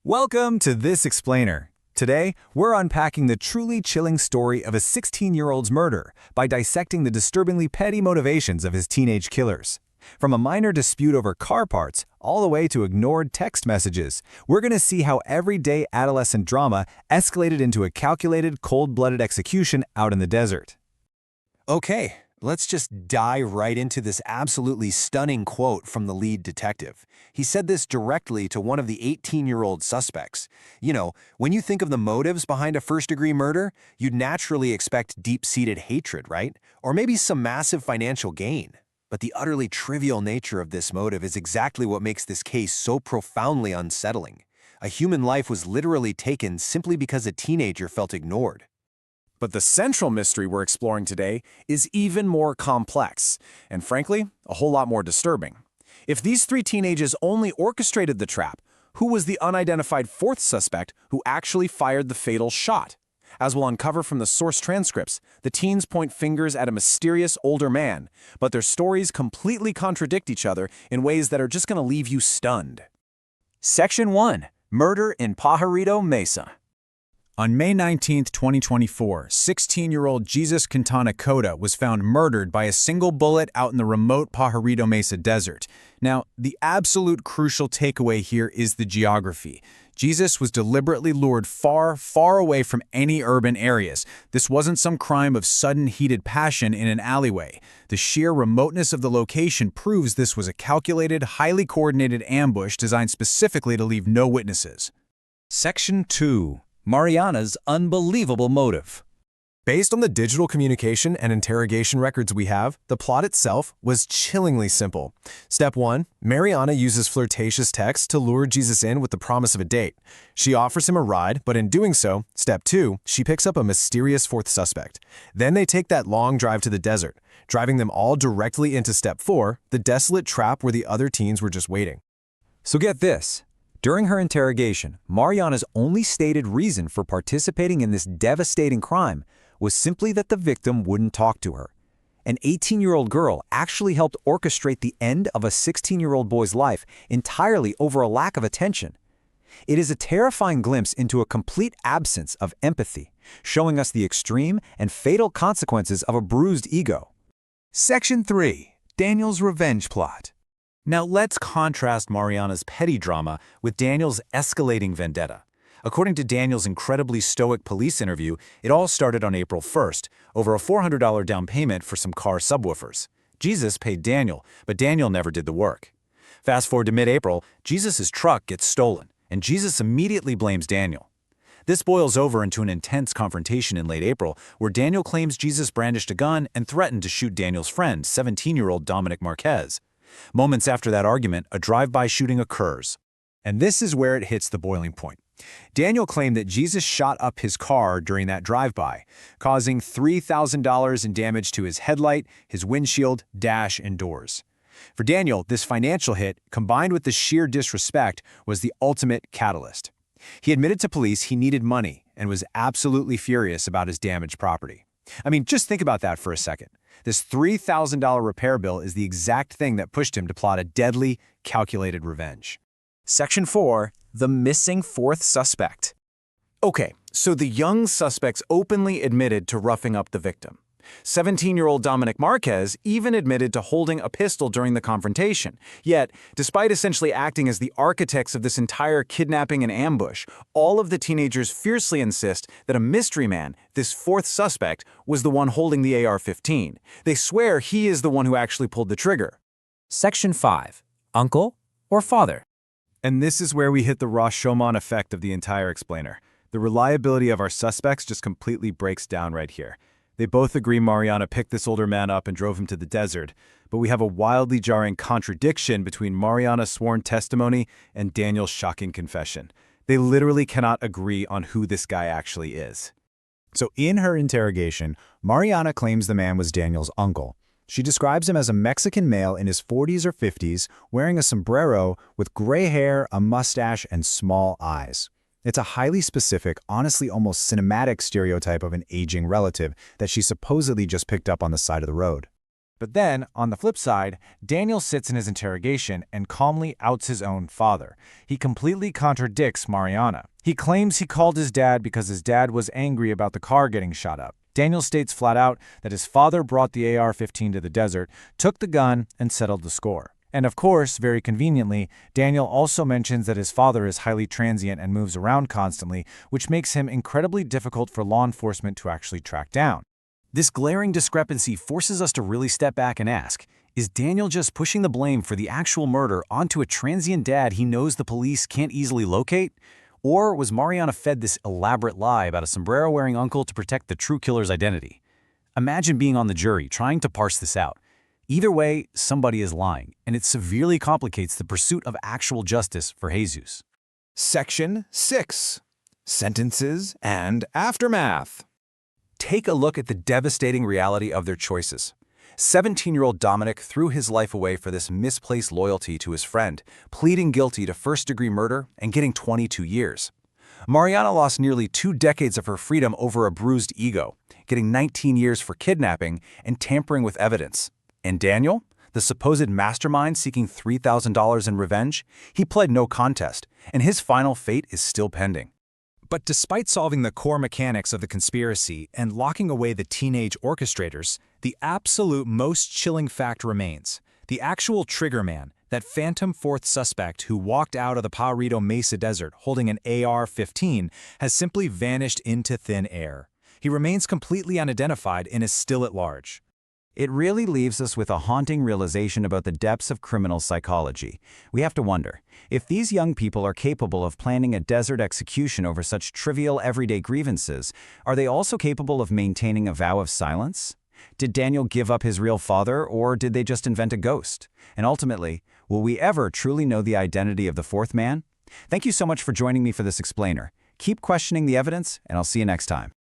Welcome to This Explainer. Today, we're unpacking the truly chilling story of a 16-year-old's murder by dissecting the disturbingly petty motivations of his teenage killers. From a minor dispute over car parts all the way to ignored text messages, we're going to see how everyday adolescent drama escalated into a calculated, cold-blooded execution out in the desert. Okay, let's just dive right into this absolutely stunning quote from the lead detective. He said this directly to one of the 18-year-old suspects. You know, when you think of the motives behind a first-degree murder, you'd naturally expect deep-seated hatred, right? Or maybe some massive financial gain. But the utterly trivial nature of this motive is exactly what makes this case so profoundly unsettling. A human life was literally taken simply because a teenager felt ignored. But the central mystery we're exploring today is even more complex, and frankly, a whole lot more disturbing. If these three teenagers only orchestrated the trap, who was the unidentified fourth suspect who actually fired the fatal shot? As we'll uncover from the source transcripts, the teens point fingers at a mysterious older man, but their stories completely contradict each other in ways that are just going to leave you stunned. Section 1. Murder in Pajarito Mesa. On May 19, 2024, 16-year-old Jesus Quintana Cota was found murdered by a single bullet out in the remote Pajarito Mesa desert. Now, the absolute crucial takeaway here is the geography. Jesus was deliberately lured far, far away from any urban areas. This wasn't some crime of sudden heated passion in an alleyway. The sheer remoteness of the location proves this was a calculated, highly coordinated ambush designed specifically to leave no witnesses. Section 2. Mariana's unbelievable motive. Based on the digital communication and interrogation records we have, the plot itself was chillingly simple. Step 1. Mariana uses flirtatious texts to lure Jesus in with the promise of a date. She offers him a ride, but in doing so, Step 2, she picks up a mysterious fourth suspect. Then they take that long drive to the desert, driving them all directly into Step 4, the desolate trap where the other teens were just waiting. So get this. During her interrogation, Mariana's only stated reason for participating in this devastating crime was simply that the victim wouldn't talk to her. An 18-year-old girl actually helped orchestrate the end of a 16-year-old boy's life entirely over a lack of attention. It is a terrifying glimpse into a complete absence of empathy, showing us the extreme and fatal consequences of a bruised ego. Section 3. Daniel's revenge plot. Now let's contrast Mariana's petty drama with Daniel's escalating vendetta. According to Daniel's incredibly stoic police interview, it all started on April 1st, over a $400 down payment for some car subwoofers. Jesus paid Daniel, but Daniel never did the work. Fast forward to mid-April, Jesus' truck gets stolen, and Jesus immediately blames Daniel. This boils over into an intense confrontation in late April, where Daniel claims Jesus brandished a gun and threatened to shoot Daniel's friend, 17-year-old Dominic Marquez. Moments after that argument, a drive-by shooting occurs. And this is where it hits the boiling point. Daniel claimed that Jesus shot up his car during that drive-by, causing $3,000 in damage to his headlight, his windshield, dash, and doors. For Daniel, this financial hit, combined with the sheer disrespect, was the ultimate catalyst. He admitted to police he needed money and was absolutely furious about his damaged property. I mean, just think about that for a second. This $3,000 repair bill is the exact thing that pushed him to plot a deadly, calculated revenge. Section 4. The missing fourth suspect. Okay, so the young suspects openly admitted to roughing up the victim. 17-year-old Dominic Marquez even admitted to holding a pistol during the confrontation. Yet, despite essentially acting as the architects of this entire kidnapping and ambush, all of the teenagers fiercely insist that a mystery man, this fourth suspect, was the one holding the AR-15. They swear he is the one who actually pulled the trigger. Section 5. Uncle or father? And this is where we hit the Rashomon effect of the entire explainer. The reliability of our suspects just completely breaks down right here. They both agree Mariana picked this older man up and drove him to the desert, but we have a wildly jarring contradiction between Mariana's sworn testimony and Daniel's shocking confession. They literally cannot agree on who this guy actually is. So in her interrogation, Mariana claims the man was Daniel's uncle. She describes him as a Mexican male in his 40s or 50s, wearing a sombrero with gray hair, a mustache, and small eyes. It's a highly specific, honestly almost cinematic stereotype of an aging relative that she supposedly just picked up on the side of the road. But then, on the flip side, Daniel sits in his interrogation and calmly outs his own father. He completely contradicts Mariana. He claims he called his dad because his dad was angry about the car getting shot up. Daniel states flat out that his father brought the AR-15 to the desert, took the gun, and settled the score. And of course, very conveniently, Daniel also mentions that his father is highly transient and moves around constantly, which makes him incredibly difficult for law enforcement to actually track down. This glaring discrepancy forces us to really step back and ask, is Daniel just pushing the blame for the actual murder onto a transient dad he knows the police can't easily locate? Or was Mariana fed this elaborate lie about a sombrero-wearing uncle to protect the true killer's identity? Imagine being on the jury trying to parse this out. Either way, somebody is lying, and it severely complicates the pursuit of actual justice for Jesus. Section 6. Sentences and Aftermath. Take a look at the devastating reality of their choices. 17-year-old Dominic threw his life away for this misplaced loyalty to his friend, pleading guilty to first-degree murder and getting 22 years. Mariana lost nearly 2 decades of her freedom over a bruised ego, getting 19 years for kidnapping and tampering with evidence. And Daniel, the supposed mastermind seeking $3,000 in revenge, he pled no contest, and his final fate is still pending. But despite solving the core mechanics of the conspiracy and locking away the teenage orchestrators, the absolute most chilling fact remains. The actual trigger man, that phantom fourth suspect who walked out of the Pajarito Mesa Desert holding an AR-15, has simply vanished into thin air. He remains completely unidentified and is still at large. It really leaves us with a haunting realization about the depths of criminal psychology. We have to wonder, if these young people are capable of planning a desert execution over such trivial everyday grievances, are they also capable of maintaining a vow of silence? Did Daniel give up his real father, or did they just invent a ghost? And ultimately, will we ever truly know the identity of the fourth man? Thank you so much for joining me for this explainer. Keep questioning the evidence, and I'll see you next time.